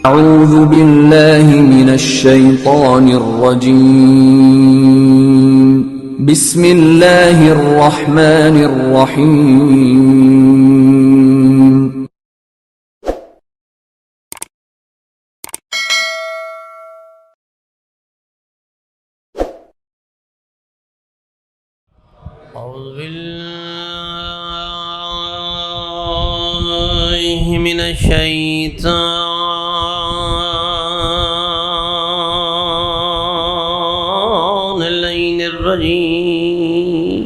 أعوذ بالله من الشيطان الرجيم بسم الله الرحمن الرحيم أعوذ بالله من الشيطان اللعين الرجيم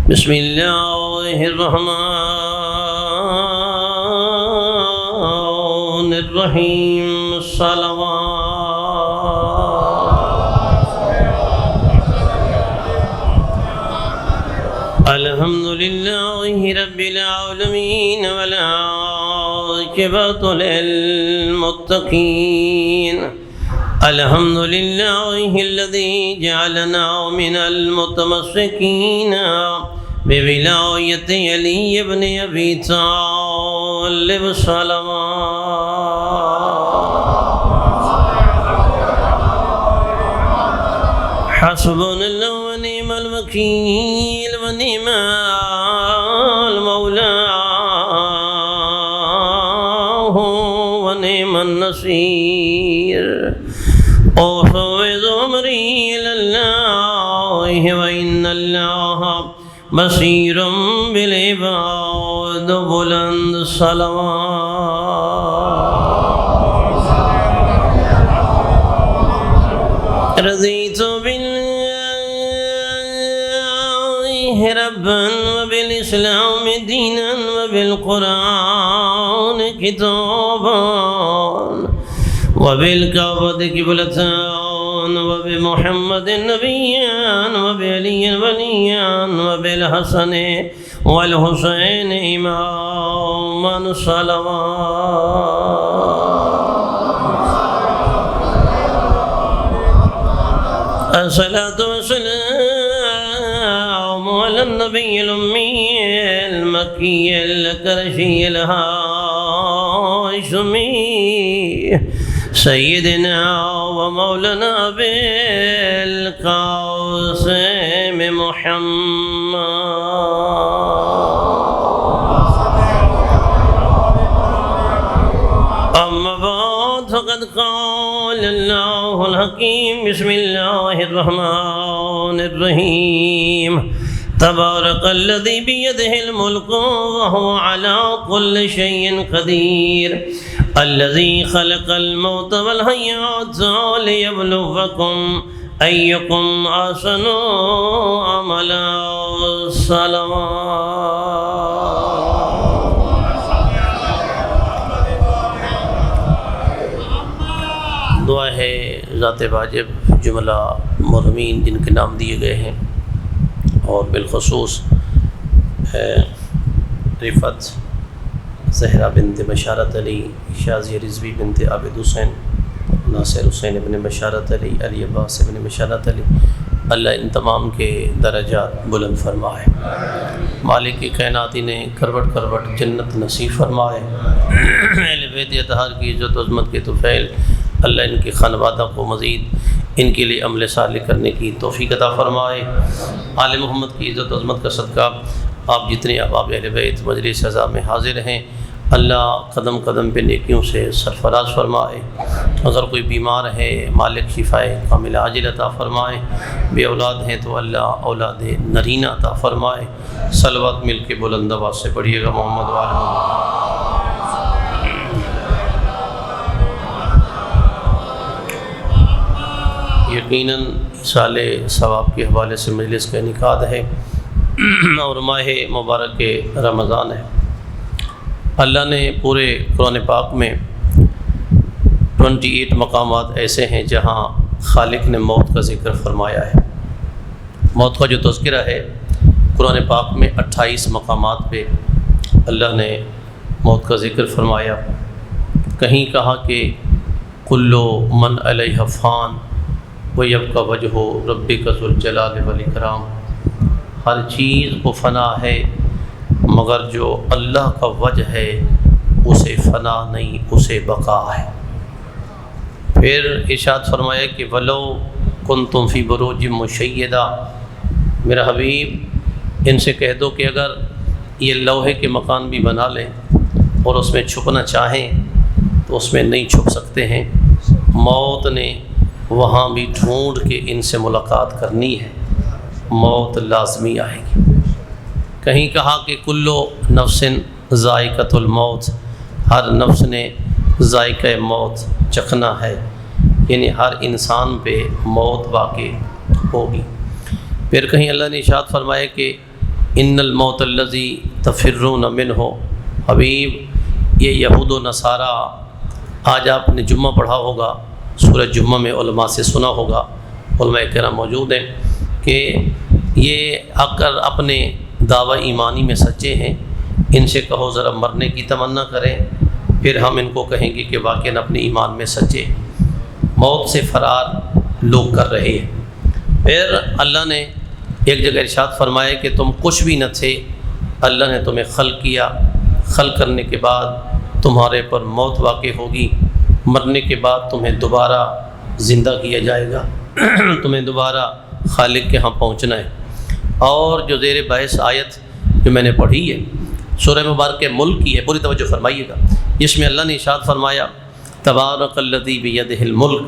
بسم الله الرحمن الرحيم الصلوات الحمد لله رب العالمين والعاقبة للمتقين الحمد لله الذي جعلنا من المتمسكين بولاية علي بن أبي طالب حسبنا الله ونعم الوكيل ونعم المولى ونعم النصير وفوض أمري إلى الله وإن الله بصير بالعباد بلند الصلوات رضيت بالله ربا وبالإسلام دينا وبالقرآن كتابا وبالكعبة قبلة وبمحمد نبيا وبعلي وليا وبالحسن والحسين إماما الصلوات الصلاة والسلام على النبي الأمي المكي القرشي الهاشمي سيدنا ومولانا أبي القاسم محمد أما بعد فقد قال الله الحكيم بسم الله الرحمن الرحيم تبارك الذي بيده الملك وهو على كل شيء قدير الذي خلق الموت والحياة ليبلوكم أيكم أحسن عملا دعا ہے ذات واجب جملہ مرحومین جن کے نام دیے گئے ہیں اور بالخصوص رفعت زہرا بنت بشارت علی، شازیہ رضوی بنت عابد حسین، ناصر حسین ابن بشارت علی، علی عباس ابن بشارت علی، اللہ ان تمام کے درجات بلند فرمائے، مالک کائنات انہیں کروٹ کروٹ جنت نصیب فرمائے، اہل بیت اطہار کی عزت و عظمت کے طفیل اللہ ان کے خانوادہ کو مزید ان کے لیے عمل صالح کرنے کی توفیق عطا فرمائے، آل محمد کی عزت و عظمت کا صدقہ آپ جتنے احباب اہل بیت مجلس عزا میں حاضر ہیں اللہ قدم قدم پہ نیکیوں سے سرفراز فرمائے، اگر کوئی بیمار ہے مالک شفائے کامل عاجل عطا فرمائے، بے اولاد ہیں تو اللہ اولاد نرینہ عطا فرمائے، صلوات مل کے بلند آواز سے پڑھیے گا محمد وآل محمد۔ یقیناً سال ثواب کے حوالے سے مجلس کا انعقاد ہے اور ماہ مبارک رمضان ہے۔ اللہ نے پورے قرآن پاک میں 28 مقامات ایسے ہیں جہاں خالق نے موت کا ذکر فرمایا ہے۔ موت کا جو تذکرہ ہے قرآن پاک میں 28 مقامات پہ اللہ نے موت کا ذکر فرمایا۔ کہیں کہا کہ کلو من علیہ فان وَيَبْقَى وَجْهُ رَبِّكَ ذُو الْجَلَالِ وَالْإِكْرَامِ، ہر چیز کو فنا ہے مگر جو اللہ کا وجہ ہے اسے فنا نہیں، اسے بقا ہے۔ پھر ارشاد فرمایا کہ ولو کنتم فی بروج مشیدہ، میرا حبیب ان سے کہہ دو کہ اگر یہ لوہے کے مکان بھی بنا لیں اور اس میں چھپنا چاہیں تو اس میں نہیں چھپ سکتے ہیں، موت نے وہاں بھی ڈھونڈ کے ان سے ملاقات کرنی ہے، موت لازمی آئے گی۔ کہیں کہا کہ کلو نفس ذائقۃ الموت، ہر نفس نے ذائقہ موت چکھنا ہے، یعنی ہر انسان پہ موت واقع ہوگی۔ پھر کہیں اللہ نے ارشاد فرمایا کہ ان الموت الذی تفرون منہ، حبیب یہ یہود و نصارہ، آج آپ نے جمعہ پڑھا ہوگا، سورہ جمعہ میں علماء سے سنا ہوگا، علماء کرام موجود ہیں، کہ یہ اگر اپنے دعوی ایمانی میں سچے ہیں، ان سے کہو ذرا مرنے کی تمنا کریں، پھر ہم ان کو کہیں گے کہ واقعاً اپنے ایمان میں سچے، موت سے فرار لوگ کر رہے ہیں۔ پھر اللہ نے ایک جگہ ارشاد فرمایا کہ تم کچھ بھی نہ تھے، اللہ نے تمہیں خلق کیا، خلق کرنے کے بعد تمہارے پر موت واقع ہوگی، مرنے کے بعد تمہیں دوبارہ زندہ کیا جائے گا، تمہیں دوبارہ خالق کے ہاں پہنچنا ہے۔ اور جو زیر بحث آیت جو میں نے پڑھی ہے سورہ مبارک ملک کی ہے، پوری توجہ فرمائیے گا، جس میں اللہ نے ارشاد فرمایا تبارک الذی بیدہ الملک،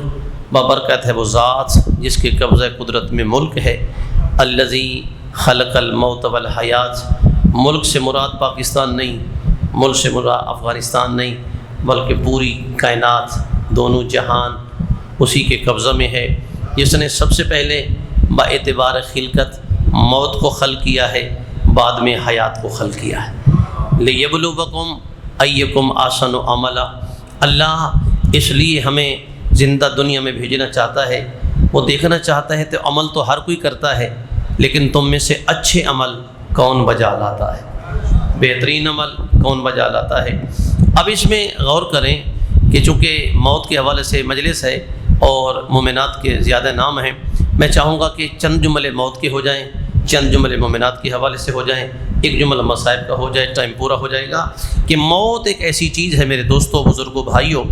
بابرکت ہے وہ ذات جس کے قبضہ قدرت میں ملک ہے، الذی خلق الموت والحیات، ملک سے مراد پاکستان نہیں، ملک سے مراد افغانستان نہیں، بلکہ پوری کائنات، دونوں جہان اسی کے قبضہ میں ہے، جس نے سب سے پہلے با اعتبار خلقت موت کو خلق کیا ہے، بعد میں حیات کو خلق کیا ہے۔ لیبلوکم ایکم احسن عملا، اللہ اس لیے ہمیں زندہ دنیا میں بھیجنا چاہتا ہے، وہ دیکھنا چاہتا ہے تو عمل تو ہر کوئی کرتا ہے، لیکن تم میں سے اچھے عمل کون بجا لاتا ہے، بہترین عمل کون بجا لاتا ہے۔ اب اس میں غور کریں کہ چونکہ موت کے حوالے سے مجلس ہے اور مومنات کے زیادہ نام ہیں، میں چاہوں گا کہ چند جملے موت کے ہو جائیں، چند جملے مومنات کے حوالے سے ہو جائیں، ایک جملہ مصائب کا ہو جائے، ٹائم پورا ہو جائے گا۔ کہ موت ایک ایسی چیز ہے میرے دوستوں، بزرگوں، بھائیوں،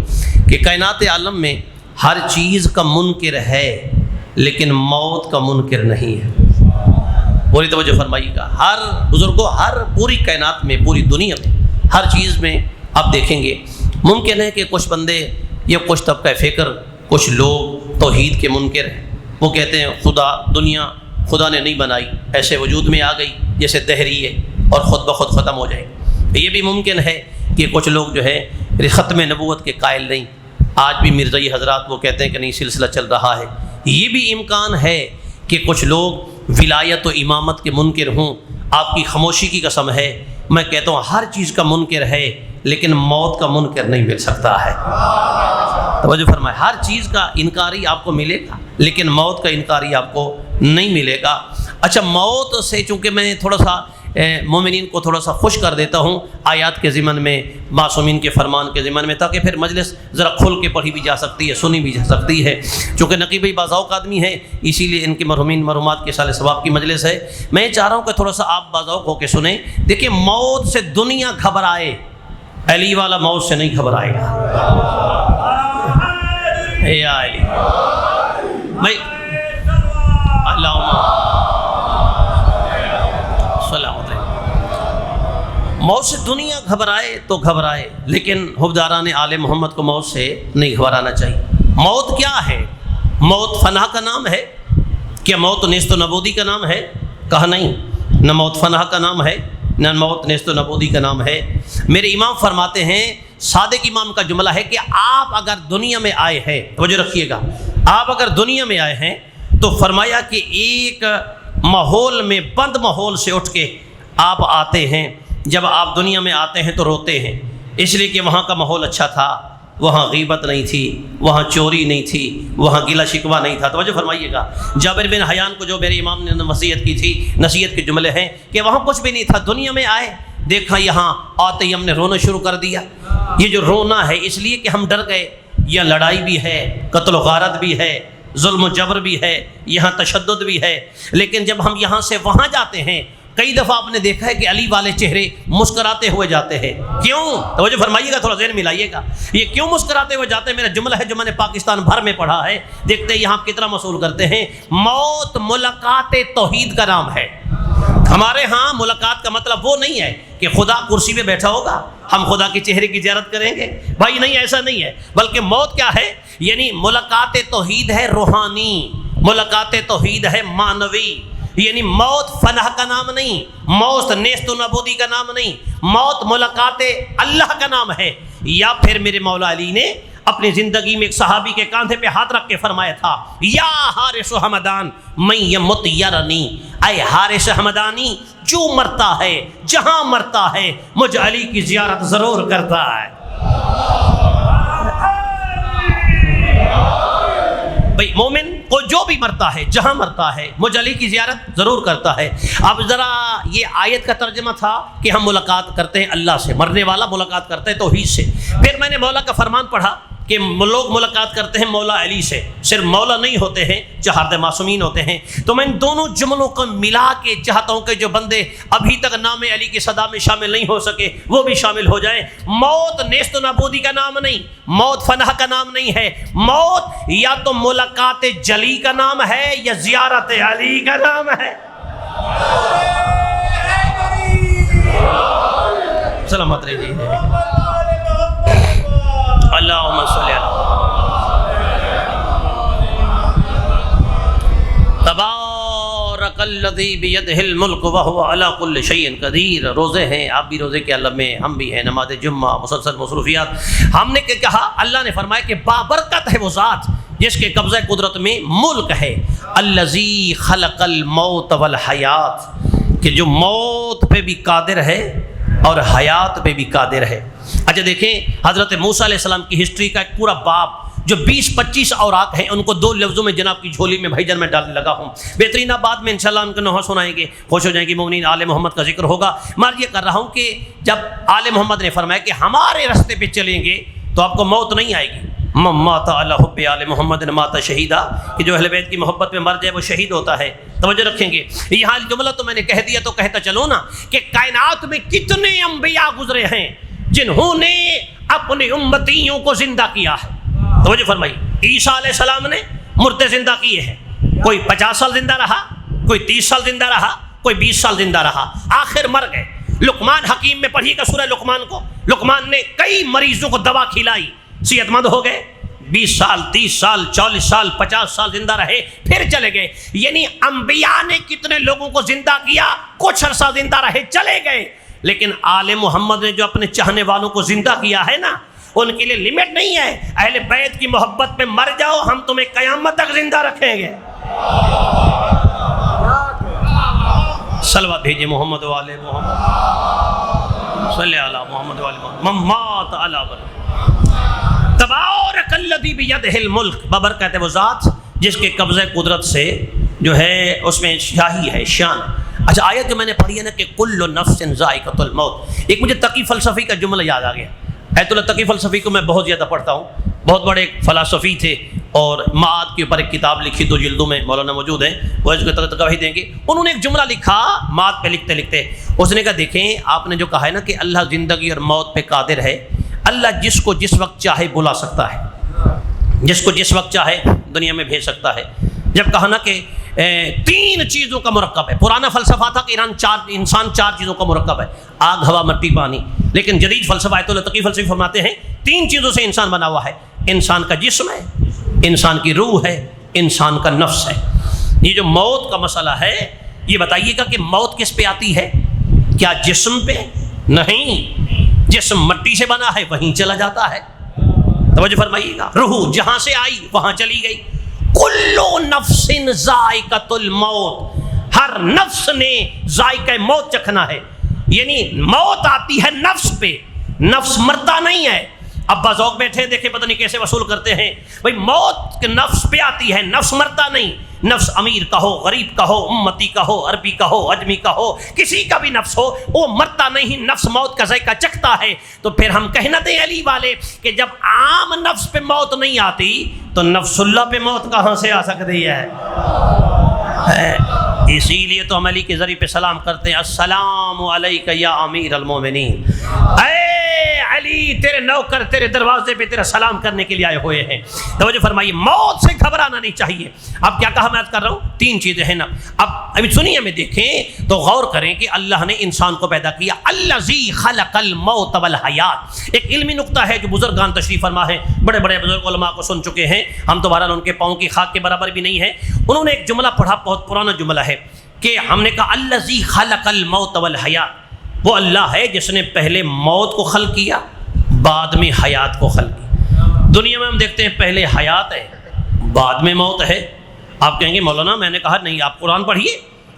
کہ کائنات عالم میں ہر چیز کا منکر ہے لیکن موت کا منکر نہیں ہے۔ پوری توجہ فرمائیے گا، ہر بزرگوں، ہر پوری کائنات میں، پوری دنیا میں، ہر چیز میں آپ دیکھیں گے ممکن ہے کہ کچھ بندے یا کچھ طبقہ فکر، کچھ لوگ توحید کے منکر ہیں، وہ کہتے ہیں خدا، دنیا خدا نے نہیں بنائی، ایسے وجود میں آ گئی جیسے دہری ہے اور خود بخود ختم ہو جائے۔ یہ بھی ممکن ہے کہ کچھ لوگ جو ہے ختم نبوت کے قائل نہیں، آج بھی مرزائی حضرات وہ کہتے ہیں کہ نہیں سلسلہ چل رہا ہے۔ یہ بھی امکان ہے کہ کچھ لوگ ولایت و امامت کے منکر ہوں۔ آپ کی خاموشی کی قسم ہے، میں کہتا ہوں ہر چیز کا منکر ہے لیکن موت کا منکر نہیں مل سکتا ہے۔ توجہ فرمائے، ہر چیز کا انکاری آپ کو ملے گا لیکن موت کا انکاری آپ کو نہیں ملے گا۔ اچھا، موت سے چونکہ میں تھوڑا سا مومنین کو تھوڑا سا خوش کر دیتا ہوں آیات کے ضمن میں، معصومین کے فرمان کے ضمن میں، تاکہ پھر مجلس ذرا کھل کے پڑھی بھی جا سکتی ہے، سنی بھی جا سکتی ہے۔ چونکہ نقیب بھائی بعض آدمی ہیں، اسی لیے ان کے مرحومین مرحومات کے سال ثواب کی مجلس ہے۔ میں چاہ رہا ہوں کہ تھوڑا سا آپ بعض ہو کے سنیں۔ دیکھیں، موت سے دنیا گھبرائے، علی والا موت سے نہیں گھبرائے گا۔ اے علی بھائی، اللہم موت سے دنیا گھبرائے تو گھبرائے، لیکن حبداران آل محمد کو موت سے نہیں گھبرانا چاہیے۔ موت کیا ہے؟ موت فنا کا نام ہے؟ کیا موت نیست و نبودی کا نام ہے؟ کہا نہیں، نہ موت فنا کا نام ہے، نہ موت نیست و نبودی کا نام ہے۔ میرے امام فرماتے ہیں، صادق امام کا جملہ ہے کہ آپ اگر دنیا میں آئے ہیں، توجہ رکھیے گا، آپ اگر دنیا میں آئے ہیں تو فرمایا کہ ایک ماحول میں، بند ماحول سے اٹھ کے آپ آتے ہیں۔ جب آپ دنیا میں آتے ہیں تو روتے ہیں، اس لیے کہ وہاں کا ماحول اچھا تھا، وہاں غیبت نہیں تھی، وہاں چوری نہیں تھی، وہاں گلہ شکوہ نہیں تھا۔ توجہ فرمائیے گا، جابر بن حیان کو جو میرے امام نے نصیحت کی تھی، نصیحت کے جملے ہیں کہ وہاں کچھ بھی نہیں تھا، دنیا میں آئے، دیکھا یہاں آتے ہی ہم نے رونا شروع کر دیا۔ یہ جو رونا ہے اس لیے کہ ہم ڈر گئے، یہ لڑائی بھی ہے، قتل و غارت بھی ہے، ظلم و جبر بھی ہے، یہاں تشدد بھی ہے، لیکن جب ہم یہاں سے وہاں جاتے ہیں کئی دفعہ آپ نے دیکھا ہے کہ علی والے چہرے مسکراتے ہوئے جاتے ہیں. کیوں؟ توجہ فرمائیے گا، تھوڑا ذہن ملائیے گا. یہ کیوں مسکراتے ہوئے جاتے ہیں؟ میرا جملہ ہے جو میں نے پاکستان بھر میں پڑھا ہے. دیکھتے ہیں یہاں کتنا مسئول کرتے ہیں. موت ملاقات توحید کا نام ہے. ہمارے ہاں ملاقات کا مطلب وہ نہیں ہے کہ خدا کرسی پہ بیٹھا ہوگا ہم خدا کے چہرے کی زیارت کریں گے. بھائی نہیں، ایسا نہیں ہے. بلکہ موت کیا ہے؟ یعنی ملاقات توحید ہے روحانی، ملاقات توحید ہے معنوی. یعنی موت فلاح کا نام نہیں، موت نیست و نابودی کا نام نہیں، موت ملاقات اللہ کا نام ہے. یا پھر میرے مولا علی نے اپنی زندگی میں ایک صحابی کے کاندھے پہ ہاتھ رکھ کے فرمایا تھا، یا حارث حمدان من یمت یرنی، اے حارث حمدانی جو مرتا ہے جہاں مرتا ہے مجھ علی کی زیارت ضرور کرتا ہے. بھئی مومن کو جو بھی مرتا ہے جہاں مرتا ہے مجھ علی کی زیارت ضرور کرتا ہے. اب ذرا یہ آیت کا ترجمہ تھا کہ ہم ملاقات کرتے ہیں اللہ سے، مرنے والا ملاقات کرتے ہیں توحید سے. پھر میں نے مولا کا فرمان پڑھا کہ لوگ ملاقات کرتے ہیں مولا علی سے. صرف مولا نہیں ہوتے ہیں، چہارد معصومین ہوتے ہیں. تو میں ان دونوں جملوں کو ملا کے چاہتا ہوں کہ جو بندے ابھی تک نام علی کی صدا میں شامل نہیں ہو سکے وہ بھی شامل ہو جائیں. موت نیست و نابودی کا نام نہیں، موت فناہ کا نام نہیں ہے. موت یا تو ملاقات جلی کا نام ہے یا زیارت علی کا نام ہے. سلامت رہیے. اللہم صلی اللہ. تبارک الذی بیدہ الملک وہو علی کل شیء قدیر. روزے ہیں، آپ بھی روزے کے عالم میں، ہم بھی ہیں، نماز جمعہ، مسلسل مصروفیات. ہم نے کیا کہا؟ اللہ نے فرمایا کہ بابرکت ہے وہ ذات جس کے قبضہ قدرت میں ملک ہے. الذی خلق الموت والحیات، کہ جو موت پہ بھی قادر ہے اور حیات پہ بھی قادر ہے. اچھا دیکھیں، حضرت موسیٰ علیہ السلام کی ہسٹری کا ایک پورا باب جو 20-25 اوراق ہیں ان کو 2 لفظوں میں جناب کی جھولی میں بھائی جان میں ڈالنے لگا ہوں. بہترین بعد میں انشاءاللہ ان کو نوحہ سنائیں گے، خوش ہو جائیں گے. مومنین آل محمد کا ذکر ہوگا. میں یہ کر رہا ہوں کہ جب آل محمد نے فرمایا کہ ہمارے راستے پہ چلیں گے تو آپ کو موت نہیں آئے گی. مات علی حب آل محمد مات شہیدہ، کہ جو اہل بیت کی محبت میں مر جائے وہ شہید ہوتا ہے. توجہ رکھیں گے. یہاں جملہ تو میں نے کہہ دیا تو کہتا چلو نا کہ کائنات میں کتنے انبیاء گزرے ہیں جنہوں نے اپنی امتیوں کو زندہ کیا ہے. توجہ فرمائی. عیسیٰ علیہ السلام نے مردے زندہ کیے ہیں. کوئی 50 سال زندہ رہا، کوئی 30 سال زندہ رہا، کوئی 20 سال زندہ رہا، آخر مر گئے. لقمان حکیم میں پڑھی گا سورہ لقمان کو. لقمان نے کئی مریضوں کو دوا کھلائی، صحت مند ہو گئے. 20 سال، 30 سال، 40 سال، 50 سال زندہ رہے، پھر چلے گئے. یعنی انبیاء نے کتنے لوگوں کو زندہ کیا، کچھ عرصہ زندہ رہے، چلے گئے. لیکن آل محمد نے جو اپنے چاہنے والوں کو زندہ کیا ہے نا، ان کے لیے لمٹ نہیں ہے. اہل بیت کی محبت میں مر جاؤ، ہم تمہیں قیامت تک زندہ رکھیں گے. صلوات بھیجے محمد والے محمد، صلی علی محمد والے محمد. مات علی تبارک الذی بیدہ الملک. بابرکت ہے وہ ذات جس کے قبضہ قدرت سے جو ہے اس میں شاہی ہے، شان. اچھا آیت جو میں نے پڑھی ہے نا کہ کل نفس ذائقۃ الموت، ایک مجھے تقی فلسفی کا جملہ یاد آ گیا. ایت اللہ تقی فلسفی کو میں بہت زیادہ پڑھتا ہوں. بہت بڑے فلسفی تھے اور معاد کے اوپر ایک کتاب لکھی 2 جلدوں میں، مولانا موجود ہیں، وہ اس کو گواہی دیں گے. انہوں نے ایک جملہ لکھا معاد پہ لکھتے لکھتے. اس نے کہا دیکھیں آپ نے جو کہا ہے نا کہ اللہ زندگی اور موت پہ قادر ہے. اللہ جس کو جس وقت چاہے بلا سکتا ہے، جس کو جس وقت چاہے دنیا میں بھیج سکتا ہے. جب کہا نا کہ 3 چیزوں کا مرکب ہے. پرانا فلسفہ تھا کہ انسان 4 چیزوں کا مرکب ہے، آگ، ہوا، مٹی، پانی. لیکن جدید فلسفہ آیت اللہ تقی فلسفی فرماتے ہیں 3 چیزوں سے انسان بنا ہوا ہے. انسان کا جسم ہے، انسان کی روح ہے، انسان کا نفس ہے. یہ جو موت کا مسئلہ ہے یہ بتائیے گا کہ موت کس پہ آتی ہے؟ کیا جسم پہ؟ نہیں، جسم مٹی سے بنا ہے وہیں چلا جاتا ہے. توجہ فرمائیے گا. روح جہاں سے آئی وہاں چلی گئی. کلو نفس ذائقۃ الموت، ہر نفس نے ذائقہ موت چکھنا ہے. یعنی موت آتی ہے نفس پہ، نفس مرتا نہیں ہے. ابا ذوق بیٹھے دیکھیں پتہ نہیں کیسے وصول کرتے ہیں. بھئی موت نفس پہ آتی ہے، نفس مرتا نہیں. نفس امیر کا ہو، غریب کا ہو، امتی کا ہو، عربی کا ہو، اجمی کا ہو، کسی کا بھی نفس ہو، وہ مرتا نہیں. نفس موت کا ذائقہ چکھتا ہے. تو پھر ہم کہنا دیں علی والے کہ جب عام نفس پہ موت نہیں آتی تو نفس اللہ پہ موت کہاں سے آ سکتی ہے؟ اسی لیے تو ہم علی کے ذریعے پہ سلام کرتے ہیں، السلام علیک یا امیر المومنین، اے علی تیرے نوکر تیرے دروازے پہ تیرا سلام کرنے کے لیے آئے ہوئے ہیں۔ توجہ فرمائیے، موت سے گھبرانا نہیں چاہیے۔ اب کیا کہا، میں عرض کر رہا ہوں 3 چیزیں ہیں نا۔ اب ابھی سنیے میں دیکھیں تو غور کریں کہ اللہ نے انسان کو پیدا کیا، الذی خلق الموت والحیات۔ ایک علمی نقطہ ہے جو بزرگان تشریف فرما ہے، بڑے بڑے بزرگ علماء کو سن چکے ہیں ہم، تو بہرحال ان کے پاؤں کی خاک کے برابر بھی نہیں ہے۔ انہوں نے ایک جملہ پڑھا، بہت پرانا جملہ ہے، کہ ہم نے کہا الذی خلق الموت والحیات، وہ اللہ ہے جس نے پہلے موت کو خلق کیا بعد میں حیات کو خلق کیا۔ دنیا میں ہم دیکھتے ہیں پہلے حیات ہے بعد میں موت ہے۔ آپ کہیں گے مولانا میں نے کہا نہیں، آپ قرآن پڑھیے،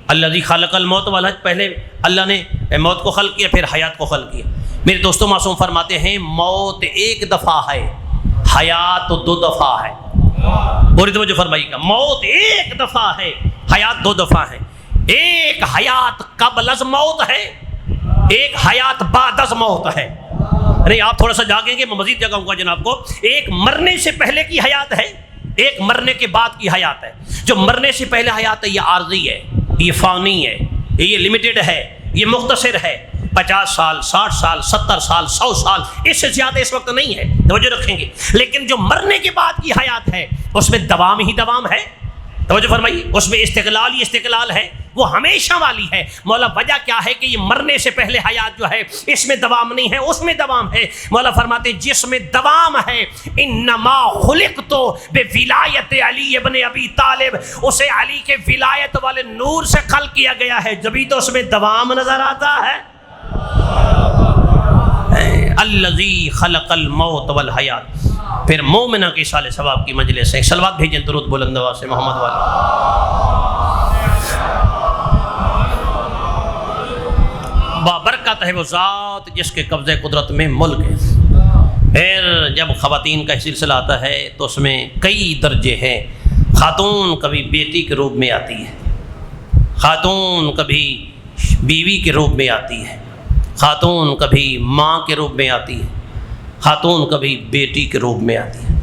الذی خلق الموت والحیات، پہلے اللہ نے موت کو خلق کیا پھر حیات کو خلق کیا۔ میرے دوستوں معصوم فرماتے ہیں موت ایک دفعہ ہے، حیات 2 دفعہ ہے۔ پوری توجہ فرمائیے گا، موت ایک دفعہ ہے، حیات 2 دفعہ ہے۔ ایک حیات قبل از موت ہے، ایک حیات بعد از موت ہے۔ نہیں آپ تھوڑا سا جاگیں گے، میں مزید جگہوں گا جناب کو۔ ایک مرنے سے پہلے کی حیات ہے، ایک مرنے کے بعد کی حیات ہے۔ جو مرنے سے پہلے حیات ہے یہ عارضی ہے، یہ فانی ہے، یہ لمیٹڈ ہے، یہ مختصر ہے، 50 سال 60 سال 70 سال 100 سال، اس سے زیادہ اس وقت نہیں ہے، توجہ رکھیں گے۔ لیکن جو مرنے کے بعد کی حیات ہے اس میں دوام ہی دوام ہے، توجہ فرمائیے، اس میں استقلال ہی استقلال ہے، وہ ہمیشہ والی ہے۔ مولا وجہ کیا ہے کہ یہ مرنے سے پہلے حیات جو ہے اس میں دوام نہیں ہے، اس میں دوام ہے۔ مولا فرماتے ہیں جس میں دوام ہے، انما خلقت بولایت علی ابن ابی طالب، اسے علی کے ولایت والے نور سے خلق کیا گیا ہے، جبھی تو اس میں دوام نظر آتا ہے۔ الذی خلق الموت والحیات۔ پھر مومنہ کے صالح ثواب کی مجلس ہے، صلوات بھیجیں درود بلند آواز سے محمد والا۔ بابرکت ہے وہ ذات جس کے قبضے قدرت میں ملک ہے۔ پھر جب خواتین کا سلسلہ آتا ہے تو اس میں کئی درجے ہیں۔ خاتون کبھی بیٹی کے روپ میں آتی ہے، خاتون کبھی بیوی کے روپ میں آتی ہے، خاتون کبھی ماں کے روپ میں آتی ہے، خاتون کبھی بیٹی کے روپ میں آتی ہے۔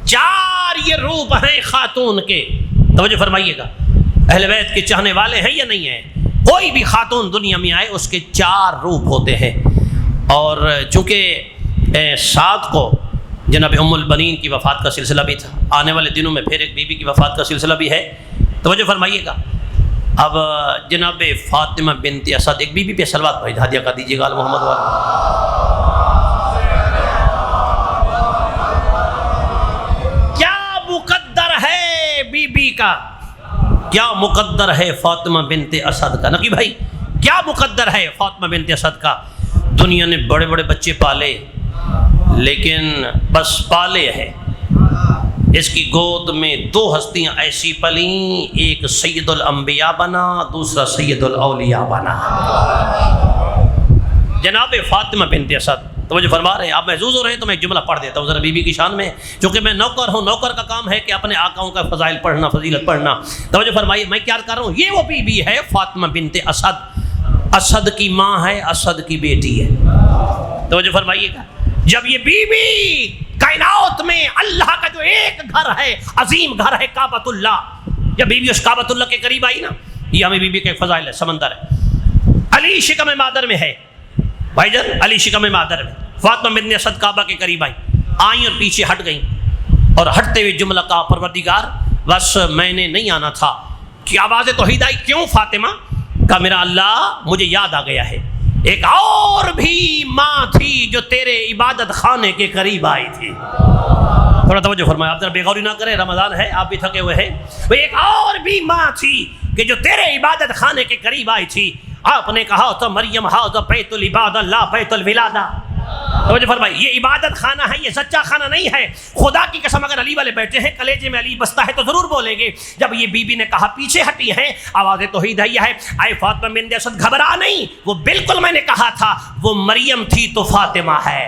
4 یہ روپ ہیں خاتون کے، توجہ فرمائیے گا۔ اہل بیت کے چاہنے والے ہیں یا نہیں ہیں؟ کوئی بھی خاتون دنیا میں آئے اس کے 4 روپ ہوتے ہیں۔ اور چونکہ 7 کو جناب ام البنین کی وفات کا سلسلہ بھی تھا، آنے والے دنوں میں پھر ایک بیوی کی وفات کا سلسلہ بھی ہے، توجہ فرمائیے گا۔ اب جناب فاطمہ بنت اسد، ایک بیوی پہ صلوات بھائی ہدیہ کر دیجیے گا محمد والا۔ کیا مقدر ہے بی بی کا، کیا مقدر ہے فاطمہ بنت اسد کا؟ نقی بھائی کیا مقدر ہے فاطمہ بنت اسد کا؟ دنیا نے بڑے بڑے بچے پالے لیکن بس پالے ہیں، اس کی گود میں 2 ہستیاں ایسی پلیں، ایک سید الانبیاء بنا، دوسرا سید الاولیاء بنا۔ جناب فاطمہ بنت اسد، توجہ فرما رہے ہیں، آپ محظوظ ہو رہے ہیں تو میں ایک جملہ پڑھ دیتا ہوں ذرا بیوی کی شان میں، چونکہ میں نوکر ہوں، نوکر کا کام ہے کہ اپنے آقاؤں کا فضائل پڑھنا، فضیلت پڑھنا۔ توجہ فرمائیے، میں کیا کر رہا ہوں، یہ وہ بیوی ہے فاطمہ بنت اسد، اسد کی ماں ہے، اسد کی بیٹی ہے۔ توجہ فرمائیے گا، جب یہ بیوی کائنات میں اللہ کا جو ایک گھر ہے، عظیم گھر ہے کعبۃ اللہ، جب بیوی اس کعبۃ اللہ کے قریب آئی نا، یہ ہمیں بیوی کے فضائل ہے، سمندر ہے، علی شکم مادر میں ہے بھائی جان، علی شکم مادر میں فاطمہ بنت اسد کعبہ کے قریب آئیں اور پیچھے ہٹ گئیں، اور ہٹتے ہوئے جملہ کہا، پروردگار بس میں نے نہیں آنا تھا۔ کہ آواز توحید آئی، کیوں فاطمہ؟ کہا میرا اللہ مجھے یاد آ گیا ہے، ایک اور بھی ماں تھی جو تیرے عبادت خانے کے قریب آئی تھی۔ تھوڑا توجہ فرمائے، آپ ذرا بے غوری نہ کریں، رمضان ہے، آپ بھی تھکے ہوئے ہیں۔ وہ ایک اور بھی ماں تھی کہ جو تیرے عبادت خانے کے قریب آئی تھی۔ آپ نے کہا تو مریم ہاذا بیت العبادہ لا بیت الولادہ۔ توجہ فرمائے، یہ عبادت خانہ ہے، یہ سچا خانہ نہیں ہے۔ خدا کی قسم اگر علی والے بیٹھے ہیں، کلیجے میں علی بستا ہے تو ضرور بولیں گے۔ جب یہ بی بی نے کہا پیچھے ہٹی ہیں، آواز توحید ہے، اے فاطمہ بنت اسد گھبرا نہیں، وہ بالکل میں نے کہا تھا، وہ مریم تھی تو فاطمہ ہے،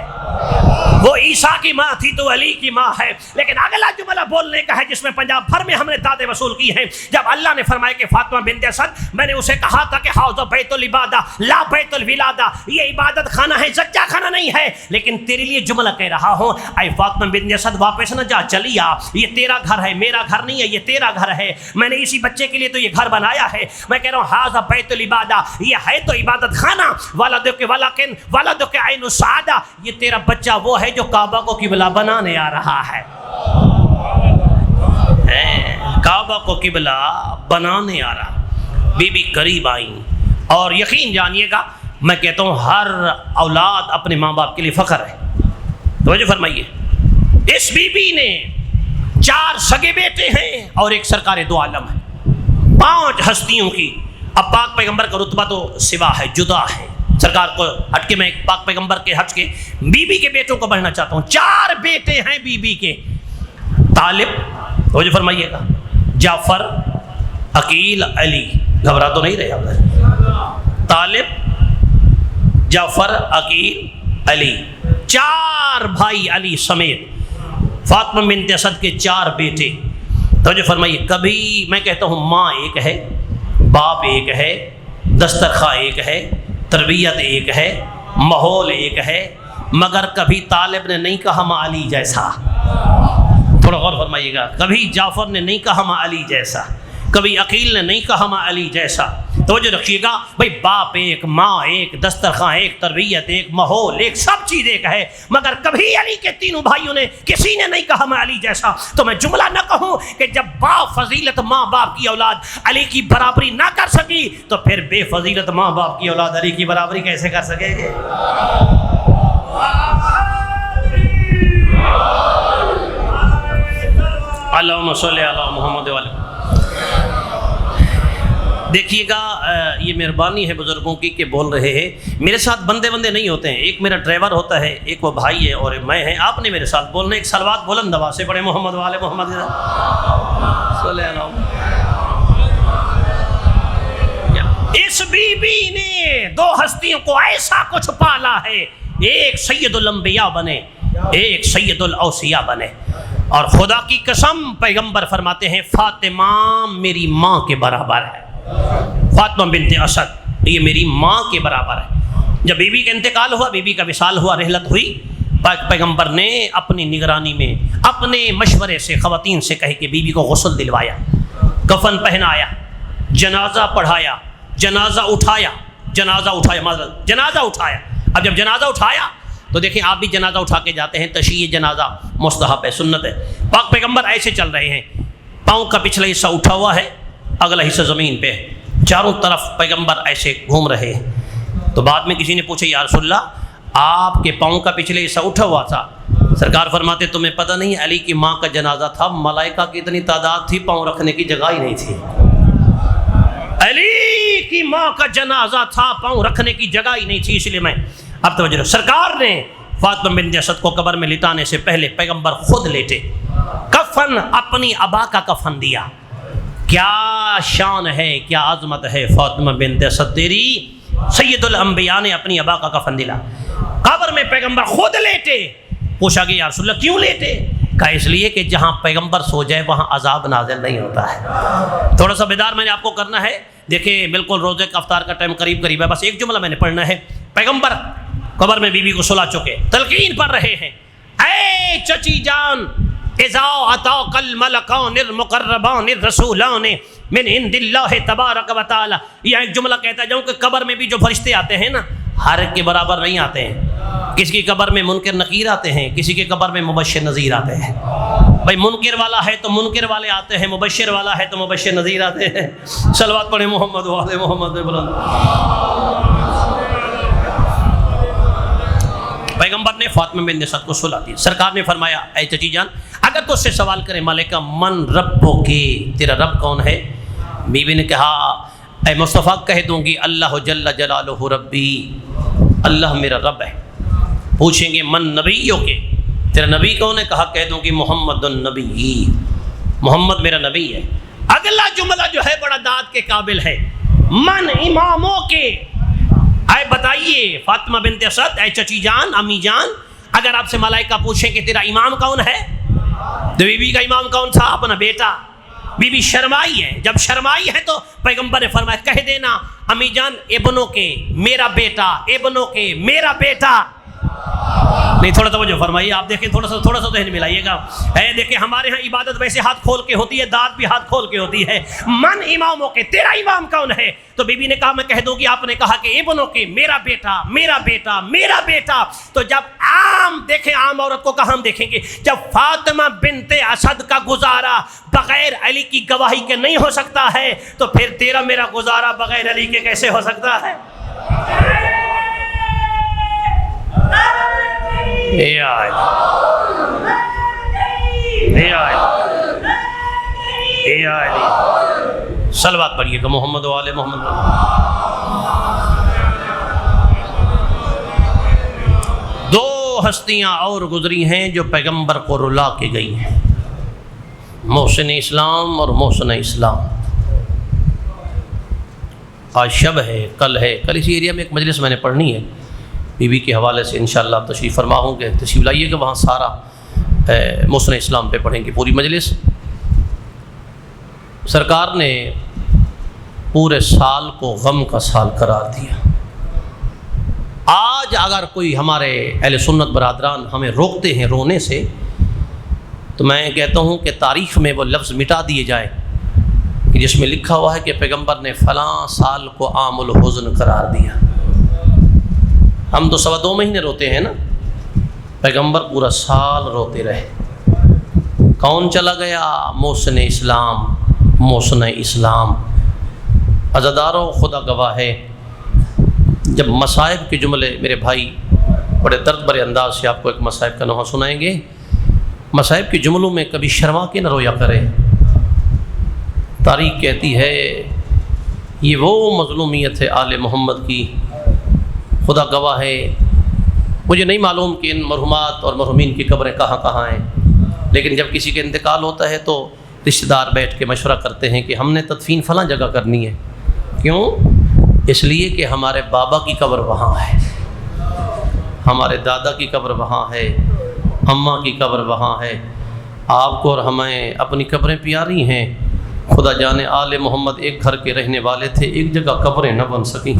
وہ عیسیٰ کی ماں تھی تو علی کی ماں ہے۔ لیکن اگلا جملہ بولنے کا ہے جس میں پنجاب بھر میں ہم نے دادے وصول کی ہیں۔ جب اللہ نے فرمایا کہ فاطمہ بنت اسد، میں نے اسے کہا تھا کہ حاذا بیت العبادہ لا بیت الولادہ، یہ عبادت خانہ ہے، سچا خانہ نہیں ہے۔ لیکن تیرے لیے جملہ کہہ رہا ہوں، اے فاطمہ بنت اسد واپس نہ جا، چلی آ، یہ تیرا گھر ہے، میرا گھر نہیں ہے، یہ تیرا گھر ہے، میں نے اسی بچے کے لیے تو یہ گھر بنایا ہے، میں کہہ رہا ہوں ھذا بیت العبادہ، یہ ہے تو عبادت خانہ، ولدک ولکن ولدک عین السعادہ، یہ تیرا بچہ وہ ہے جو کعبہ کو قبلہ بنانے آ رہا ہے، کعبہ کو قبلہ بنانے آ رہا۔ بی بی قریب آئیں، اور یقین جانیے گا میں کہتا ہوں ہر اولاد اپنے ماں باپ کے لیے فخر ہے۔ توجہ فرمائیے، اس بی بی نے 4 سگے بیٹے ہیں اور ایک سرکار دو عالم ہے، 5 ہستیوں کی۔ اب پاک پیغمبر کا رتبہ تو سوا ہے، جدا ہے، سرکار کو ہٹ کے میں پاک پیغمبر کے ہٹ کے بی بی کے بیٹوں کو بڑھنا چاہتا ہوں۔ 4 بیٹے ہیں بی بی کے، طالب، توجہ فرمائیے گا، جعفر، عقیل، علی، گھبرا تو نہیں رہے آپ؟ طالب، جعفر، عقیل، علی، 4 بھائی علی سمیت فاطمہ بنت اسد کے 4 بیٹے۔ توجہ فرمائیے، کبھی میں کہتا ہوں ماں ایک ہے، باپ ایک ہے، دسترخواں ایک ہے، تربیت ایک ہے، ماحول ایک ہے، مگر کبھی طالب نے نہیں کہا ماں علی جیسا۔ تھوڑا غور فرمائیے گا، کبھی جعفر نے نہیں کہا ماں علی جیسا، کبھی عقیل نے نہیں کہا ماں علی جیسا۔ توجہ رکھیے گا بھائی، باپ ایک، ماں ایک، دسترخواں ایک، تربیت ایک، ماحول ایک، سب چیز ایک ہے، مگر کبھی علی کے تینوں بھائیوں نے کسی نے نہیں کہا ماں علی جیسا۔ تو میں جملہ نہ کہوں کہ جب باپ فضیلت ماں باپ کی اولاد علی کی برابری نہ کر سکی تو پھر بے فضیلت ماں باپ کی اولاد علی کی برابری کیسے کر سکے گے؟ اللہم صلی علی محمد وعلی۔ دیکھیے گا یہ مہربانی ہے بزرگوں کی کہ بول رہے ہیں، میرے ساتھ بندے نہیں ہوتے ہیں، ایک میرا ڈرائیور ہوتا ہے، ایک وہ بھائی ہے اور میں ہیں، آپ نے میرے ساتھ بولنا، ایک صلوات بلند آواز سے پڑھے محمد والے محمد صلی اللہ علیہ۔ اس بی بی نے 2 ہستیوں کو ایسا کچھ پالا ہے، ایک سید الانبیاء بنے، ایک سید الاوصیاء بنے، اور خدا کی قسم پیغمبر فرماتے ہیں فاطمہ میری ماں کے برابر ہے، فاطمہ بنت اسد یہ میری ماں کے برابر ہے۔ جب بی بی کا انتقال ہوا، بی بی کا وصال ہوا، رحلت ہوئی، پیغمبر نے اپنی نگرانی میں اپنے مشورے سے خواتین سے کہے کہ بی بی کو غسل دلوایا، کفن پہنایا، جنازہ پڑھایا، جنازہ اٹھایا۔ اب جب جنازہ اٹھایا تو دیکھیں آپ بھی جنازہ اٹھا کے جاتے ہیں، تشییع جنازہ مستحب ہے، سنت ہے۔ پاک پیغمبر ایسے چل رہے ہیں، پاؤں کا پچھلا حصہ اٹھا ہوا ہے، اگلا حصہ زمین پہ، چاروں طرف پیغمبر ایسے گھوم رہے ہیں۔ تو بعد میں کسی نے پوچھا یا رسول اللہ آپ کے پاؤں کا پچھلے حصہ اٹھا ہوا تھا، سرکار فرماتے تمہیں پتہ نہیں علی کی ماں کا جنازہ تھا، ملائکہ کی اتنی تعداد تھی، پاؤں رکھنے کی جگہ ہی نہیں تھی۔ علی کی ماں کا جنازہ تھا، پاؤں رکھنے کی جگہ ہی نہیں تھی، اس لیے میں اب توجہ، سرکار نے فاطمہ بنت اسد کو قبر میں لٹانے سے پہلے پیغمبر خود لیٹے، کفن اپنی ابا کا کفن دیا۔ کیا شان ہے، کیا عظمت ہے فاطمہ بنت اسد تیری، سید الانبیاء نے اپنی ابا کا کفن دلا، قبر میں پیغمبر خود لیٹے۔ پوچھا گیا یا رسول اللہ کیوں لیٹے؟ کہا اس لیے کہ جہاں پیغمبر سو جائے وہاں عذاب نازل نہیں ہوتا ہے۔ تھوڑا سا بیدار میں نے آپ کو کرنا ہے، دیکھیں بالکل روزے کا افطار کا ٹائم قریب ہے، بس ایک جملہ میں نے پڑھنا ہے۔ پیغمبر قبر میں بی بی کو سلا چکے، تلقین پڑھ رہے ہیں، اے چچی جان، اذا اتاک الملکان المقربان الرسولان من عند اللہ تبارک و تعالی۔ یہ ایک جملہ کہتا جاؤں کہ قبر میں بھی جو فرشتے آتے ہیں نا، ہر ایک کے برابر نہیں آتے ہیں، کسی کی قبر میں منکر نکیر آتے ہیں، کسی کی قبر میں مبشر نذیر آتے ہیں۔ بھائی منکر والا ہے تو منکر والے آتے ہیں، مبشر والا ہے تو مبشر نذیر آتے ہیں۔ صلوات پڑھیں محمد وعلى محمد بلند۔ پیغمبر نے فاطمہ بنت اسد کو سلا دی، سرکار نے فرمایا اے چچی جان اگر تو اس سے سوال کرے ملکہ من ربو کی، تیرا رب کون ہے؟ بی بی نے کہا اے مصطفیٰ کہہ دوں گی اللہ جل جلالہ ربی، اللہ میرا رب ہے۔ پوچھیں گے من نبیوں کے، تیرا نبی کون ہے؟ کہا کہہ دوں گی محمد النبی، محمد میرا نبی ہے۔ اگلا جملہ جو ہے بڑا داد کے قابل ہے، من اماموں کے، اے بتائیے فاطمہ بنت اسد، اے چچی جان، امی جان، اگر آپ سے ملائکہ پوچھیں کہ تیرا امام کون ہے تو بی بی کا امام کون تھا؟ اپنا بیٹا۔ بی بی شرمائی ہے، جب شرمائی ہے تو پیغمبر نے فرمایا کہہ دینا امی جان ابنوں کے، میرا بیٹا، ابنوں کے، میرا بیٹا۔ نہیں تھوڑا توجہ فرمائیے. آپ دیکھیں تھوڑا سا ذہن ملائیے گا. دیکھیں ہمارے ہاں عبادت ویسے ہاتھ کھول کے ہوتی ہے, داد بھی ہاتھ کھول کے ہوتی ہے. من اماموں کے, تیرا امام کون ہے؟ تو بی بی نے کہا میں کہہ دوں گی. آپ نے کہا کہ ابنوں کے, میرا بیٹا میرا بیٹا میرا بیٹا. تو جب عام دیکھیں, عام عورت کو کہاں ہم دیکھیں گے, جب فاطمہ بنت اسد کا گزارا بغیر علی کی گواہی کے نہیں ہو سکتا ہے, تو پھر تیرا میرا گزارا بغیر علی کے کیسے ہو سکتا ہے؟ صلوات پڑھیے کہ محمد و آل محمد. دو ہستیاں اور گزری ہیں جو پیغمبر کو رلا کے گئی ہیں, محسن اسلام اور محسن اسلام. آج شب ہے, کل اسی ایریا میں ایک مجلس میں نے پڑھنی ہے بی بی کے حوالے سے. انشاءاللہ آپ تشریف فرما ہوں گے, تشریف لائیے گا, وہاں سارا محسن اسلام پہ پڑھیں گے پوری مجلس. سرکار نے پورے سال کو غم کا سال قرار دیا. آج اگر کوئی ہمارے اہل سنت برادران ہمیں روکتے ہیں رونے سے, تو میں کہتا ہوں کہ تاریخ میں وہ لفظ مٹا دیے جائے کہ جس میں لکھا ہوا ہے کہ پیغمبر نے فلاں سال کو عام الحزن قرار دیا. ہم تو 2.25 مہینے روتے ہیں نا, پیغمبر پورا سال روتے رہے. کون چلا گیا؟ محسن اسلام, محسن اسلام. عزادارو خدا گواہ ہے, جب مصائب کے جملے میرے بھائی بڑے درد بھرے انداز سے آپ کو ایک مصائب کا نوحہ سنائیں گے, مصائب کے جملوں میں کبھی شرما کے نہ رویا کرے. تاریخ کہتی ہے یہ وہ مظلومیت ہے آل محمد کی. خدا گواہ ہے, مجھے نہیں معلوم کہ ان مرحومات اور مرحومین کی قبریں کہاں کہاں ہیں, لیکن جب کسی کے انتقال ہوتا ہے تو رشتہ دار بیٹھ کے مشورہ کرتے ہیں کہ ہم نے تدفین فلاں جگہ کرنی ہے. کیوں؟ اس لیے کہ ہمارے بابا کی قبر وہاں ہے, ہمارے دادا کی قبر وہاں ہے, اماں کی قبر وہاں ہے. آپ کو اور ہمیں اپنی قبریں پیاری ہیں. خدا جانے آل محمد ایک گھر کے رہنے والے تھے, ایک جگہ قبریں نہ بن سکیں.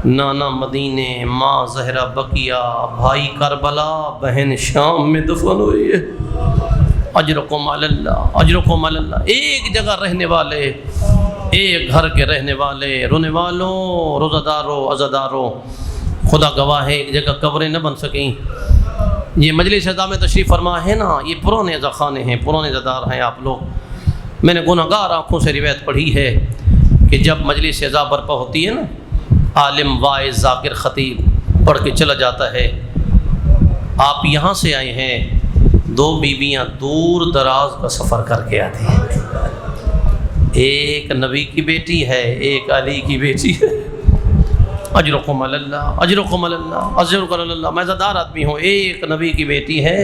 نانا مدینے, ماں زہرا بقیہ, بھائی کربلا, بہن شام میں دفن ہوئی ہے. اجرکم علی اللہ, اجرکم علی اللہ. ایک جگہ رہنے والے, ایک گھر کے رہنے والے, رونے والوں, روزہ داروں, عزاداروں, خدا گواہ ہے ایک جگہ قبریں نہ بن سکیں. یہ مجلس عزا میں تشریف فرما ہے نا, یہ پرانے عزا خانے ہیں, پرانے عزادار ہیں آپ لوگ. میں نے گناہ گار آنکھوں سے روایت پڑھی ہے کہ جب مجلس عزا برپا ہوتی ہے نا, عالم واعظ ذاکر خطیب پڑھ کے چلا جاتا ہے. آپ یہاں سے آئے ہیں, 2 بیویاں دور دراز کا سفر کر کے آتی ہیں. ایک نبی کی بیٹی ہے, ایک علی کی بیٹی ہے. اجرکم علی اللہ, اجرکم علی اللہ, اجرکم علی اللہ. میں زدار آدمی ہوں. ایک نبی کی بیٹی ہے,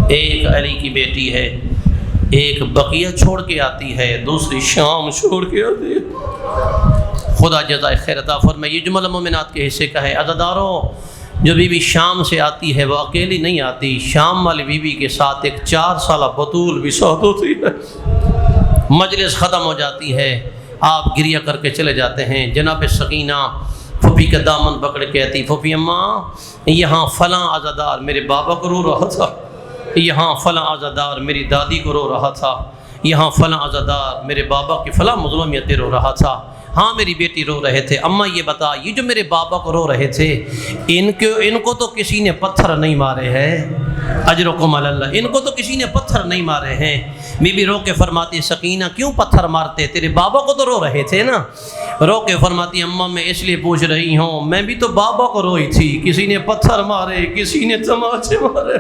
ایک علی کی بیٹی ہے. ایک بقیہ چھوڑ کے آتی ہے, دوسری شام چھوڑ کے آتی ہے. خدا جزائے خیر عطا فرمائے. یہ جملہ مومنات کے حصے کا ہے. عزاداروں, جو بی بی شام سے آتی ہے وہ اکیلی نہیں آتی, شام والی بی بی کے ساتھ ایک 4 سالہ بطول بھی ساتھ ہوتی ہے. مجلس ختم ہو جاتی ہے, آپ گریہ کر کے چلے جاتے ہیں. جناب سکینہ پھوپھی کا دامن پکڑ کے آتی, پھوپھی اماں یہاں فلاں عزادار میرے بابا کو رو رہا تھا, یہاں فلاں عزادار میری دادی کو رو رہا تھا, یہاں فلاں عزادار میرے بابا کی فلاں مظلومیت رو رہا تھا. ہاں میری بیٹی رو رہے تھے. اماں یہ بتا, یہ جو میرے بابا کو رو رہے تھے, ان کو تو کسی نے پتھر نہیں مارے ہیں. اجرکم علی اللہ, ان کو تو کسی نے پتھر نہیں مارے ہیں. بی بی رو کے فرماتی, سکینہ کیوں پتھر مارتے, تیرے بابا کو تو رو رہے تھے نا. رو کے فرماتی, اماں میں اس لیے پوچھ رہی ہوں, میں بھی تو بابا کو روئی تھی, کسی نے پتھر مارے, کسی نے تماچے مارے.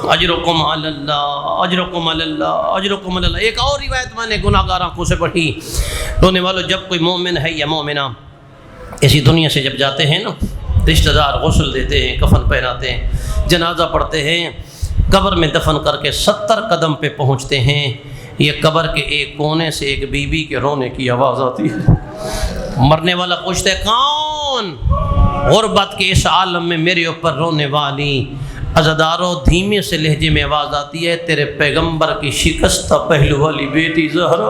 اجرکم علی اللہ, اجرکم علی اللہ, اجرکم علی اللہ. ایک اور روایت میں نے گناہ گار آنکھوں سے پڑھی. رونے والوں, جب کوئی مومن ہے یا مومنہ اسی دنیا سے جب جاتے ہیں نا, رشتہ دار غسل دیتے ہیں, کفن پہناتے ہیں, جنازہ پڑھتے ہیں, قبر میں دفن کر کے 70 قدم پہ پہنچتے ہیں, یہ قبر کے ایک کونے سے ایک بیوی کے رونے کی آواز آتی ہے. مرنے والا پوچھتے کون؟ غربت کے اس عالم میں میرے اوپر رونے والی. عزاداروں, دھیمے سے لہجے میں آواز آتی ہے, تیرے پیغمبر کی شکستہ پہلو والی بیٹی زہرا.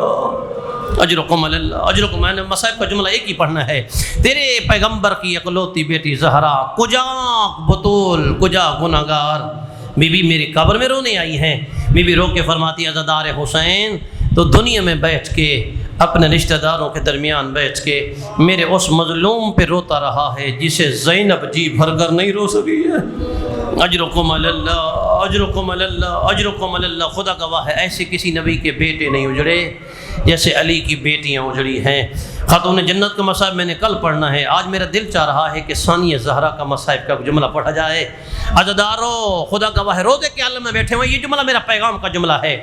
اجرکم علی اللہ اجرکم. میں نے مصائب کا جملہ ایک ہی پڑھنا ہے. تیرے پیغمبر کی اکلوتی بیٹی زہرا کجا بطول کجا گناہگار. بی بی میری قبر میں رونے آئی ہیں. بی بی رو کے فرماتی ہے عزادار حسین تو دنیا میں بیٹھ کے اپنے رشتہ داروں کے درمیان بیٹھ کے میرے اس مظلوم پہ روتا رہا ہے جسے زینب جی بھر کر نہیں رو سکی ہے. اجرکم علی اللہ اجرکم علی اللہ اجرکم علی اللہ. خدا گواہ ہے ایسے کسی نبی کے بیٹے نہیں اجڑے جیسے علی کی بیٹیاں اجڑی ہیں. خاتون جنت کا مصائب میں نے کل پڑھنا ہے. آج میرا دل چاہ رہا ہے کہ ثانیہ زہرا کا مصائب کا جملہ پڑھا جائے. عزادارو خدا گواہ ہے روزے کے عالم میں بیٹھے ہوئے یہ جملہ میرا پیغام کا جملہ ہے.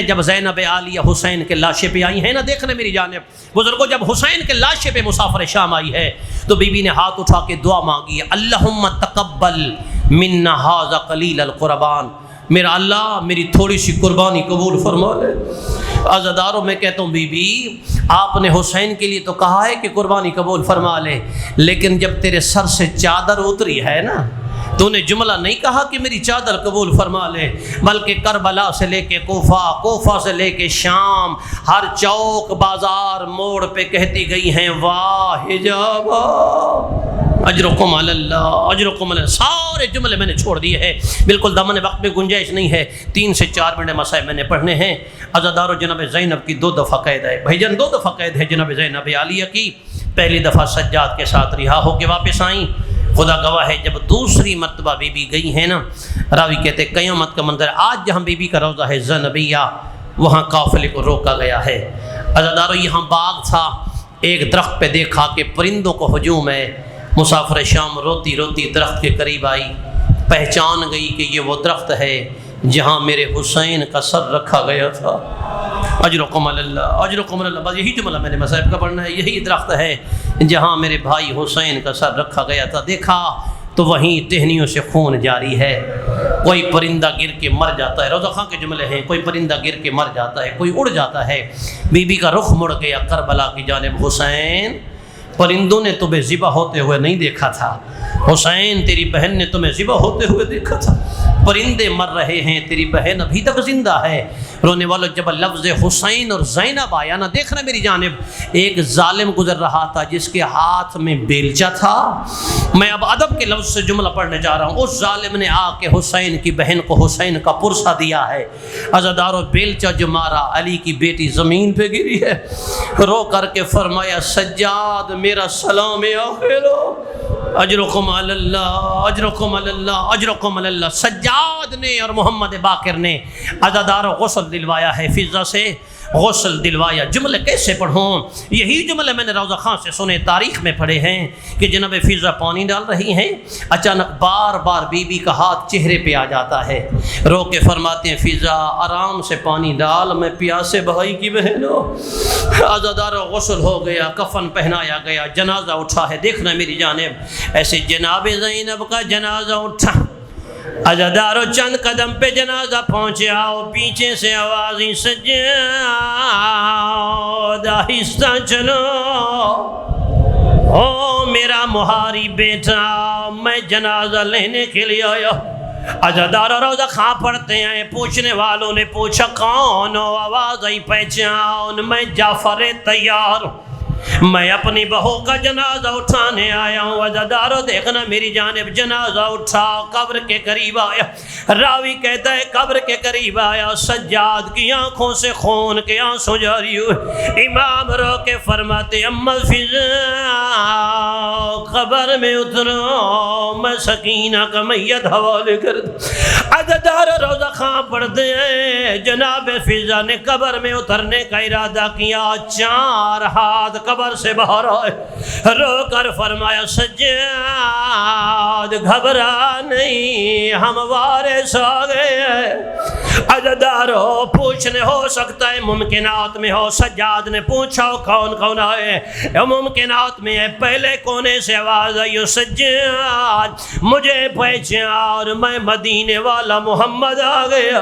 جب زینب عالیہ حسین کے لاشے پہ آئی ہیں نا دیکھنے میری جانب بزرگوں, جب حسین کے لاشے پہ مسافر شام آئی ہے تو بی بی نے ہاتھ اٹھا کے دعا مانگی ہے اللہم تقبل منا ھذا قلیل القربان. میرا اللہ میری تھوڑی سی قربانی قبول فرما لے. عزاداروں میں کہتا ہوں بی بی آپ نے حسین کے لیے تو کہا ہے کہ قربانی قبول فرما لے, لیکن جب تیرے سر سے چادر اتری ہے نا تو نے جملہ نہیں کہا کہ میری چادر قبول فرما لے, بلکہ کربلا سے لے کے کوفہ, کوفہ سے لے کے شام, ہر چوک بازار موڑ پہ کہتی گئی ہیں واہ حجابا اجرکم علی اللہ اجرکم علی اللہ. سارے جملے میں نے چھوڑ دیے ہیں, بالکل دامن وقت میں گنجائش نہیں ہے. 3 سے 4 منٹ مسائل میں نے پڑھنے ہیں. عزادارو جناب زینب کی 2 دفعہ قید ہے بھائی جان, 2 دفعہ قید ہے جناب زینب عالیہ کی. پہلی دفعہ سجاد کے ساتھ رہا ہو کے واپس آئیں. خدا گواہ ہے جب دوسری مرتبہ بی بی گئی ہیں نا, راوی کہتے ہیں قیامت کا منظر. آج جہاں بی بی کا روضہ ہے زنبیہ وہاں قافلے کو روکا گیا ہے. عزادارو یہاں باغ تھا, ایک درخت پہ دیکھا کہ پرندوں کو ہجوم ہے. مسافر شام روتی روتی درخت کے قریب آئی, پہچان گئی کہ یہ وہ درخت ہے جہاں میرے حسین کا سر رکھا گیا تھا. اجرکم علی اللہ اجرکم علی اللہ. بس یہی جملہ میں نے مصائب کا پڑھنا ہے. یہی درخت ہے جہاں میرے بھائی حسین کا سر رکھا گیا تھا. دیکھا تو وہیں ٹہنیوں سے خون جاری ہے. کوئی پرندہ گر کے مر جاتا ہے, روزہ خان کے جملے ہیں, کوئی پرندہ گر کے مر جاتا ہے, کوئی اڑ جاتا ہے. بی بی کا رخ مڑ گیا کربلا کی جانب. حسین پرندوں نے تمہیں ذبح ہوتے ہوئے نہیں دیکھا تھا, حسین تیری بہن نے تمہیں ذبح ہوتے ہوئے دیکھا تھا. پرندے مر رہے ہیں, تیری بہن ابھی تک زندہ ہے. رونے والوں جب لفظ حسین اور زینب آیا نا, دیکھنا میری جانب, ایک ظالم گزر رہا تھا جس کے ہاتھ میں بیلچا تھا. میں اب ادب کے لفظ سے جملہ پڑھنے جا رہا ہوں. اس ظالم نے آ کے حسین کی بہن کو حسین کا پرسہ دیا ہے. عزادارو بیلچا جو مارا, علی کی بیٹی زمین پہ گری ہے. رو کر کے فرمایا سجاد میرا سلام آخرو اجرکم علی اللہ اجرکم علی اللہ اجرکم علی اللہ. سجاد نے اور محمد باقر نے عزادارو غسل دلوایا ہے, فضا سے غسل دلوایا. جملے کیسے پڑھوں؟ یہی جملے میں نے روضہ خان سے سنے, تاریخ میں پڑھے ہیں کہ جناب فضا پانی ڈال رہی ہیں, اچانک بار بار بی بی کا ہاتھ چہرے پہ آ جاتا ہے. رو کے فرماتے ہیں فضا آرام سے پانی ڈال, میں پیاسے بھائی کی بہن ہوں. عزادارو غسل ہو گیا, کفن پہنایا گیا, جنازہ اٹھا ہے. دیکھنا میری جانب ایسے جناب زینب کا جنازہ اٹھا. عزادارو چند قدم پہ جنازہ پہنچا, پیچھے سے آوازیں سجاد آہستہ چلو, او میرا مہاری بیٹا میں جنازہ لینے کے لیے آیا. عزادارو روزہ خان پڑھتے ہیں. پوچھنے والوں نے پوچھا کون ہو, آواز آئی پہچان, میں جعفر تیار, میں اپنی بہو کا جنازہ اٹھانے آیا ہوں. عزادارو دیکھنا میری جانب, جنازہ اٹھا, قبر کے قریب آیا. راوی کہتا ہے قبر کے قریب آیا, سجاد کی آنکھوں سے خون کے آنسو جاری ہوئے. امام رو کے فرماتے اما فضا قبر میں اترو, میں سکینہ کا میت حوالے کر دوں. عزادارو روزہ خان پڑھتے ہیں. جناب فضا نے قبر میں اترنے کا ارادہ کیا, 4 ہاتھ قبر سے باہر آئے, رو کر فرمایا سجاد گھبرا نہیں, ہم وارث آ گئے ہیں. عزادارو پوچھنے ہو سکتا ہے ممکنات میں ہو. سجاد نے پوچھا کون کون آئے, ممکنات میں ہے. پہلے کونے سے آواز آئی سجاد مجھے پہچان, میں مدینے والا محمد آ گیا.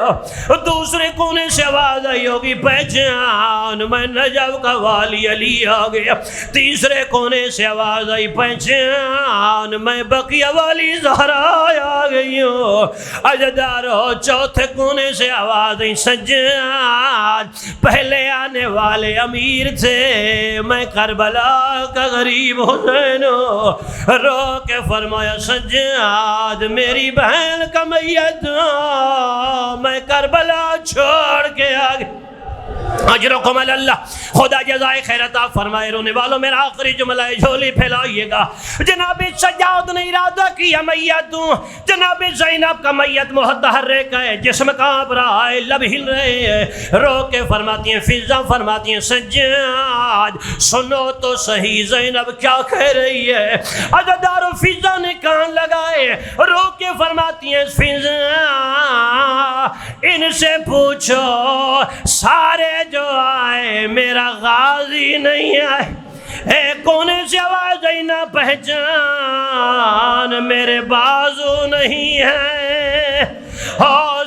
دوسرے کونے سے آواز آئی ہوگی پہچان, میں نجف کا والی علی آ گیا. تیسرے کونے سے آواز آئی پہچان, میں بقیہ والی زہرا آ گئی ہوں. عزادارو چوتھے کونے سے آواز آئی سجاد پہلے آنے والے امیر تھے، میں کربلا کا غریب حسین ہوں۔ رو کے فرمایا سجاد میری بہن کا میت میں کربلا چھوڑ کے آگے اجرکم علی اللہ، خدا جزائے خیر عطا فرمائے۔ رونے والوں میرا آخری جملہ ہے، جھولی پھیلائیے گا۔ جناب سجاد نے ارادہ کیا میت دوں، جناب زینب کا میت متحرک ہے، جسم کانپ رہا ہے، لب ہل رہے ہیں، رو کے فرماتی ہیں فضا فرماتی ہیں سجاد سنو تو صحیح زینب کیا کہہ رہی ہے۔ عزادار و فضا نے کان لگائے، رو کے فرماتی ہیں فضا ان سے پوچھو سارے جو آئے میرا غازی نہیں آئے، اے کونے سے آواز آئی نہ پہچان میرے بازو نہیں ہے، اور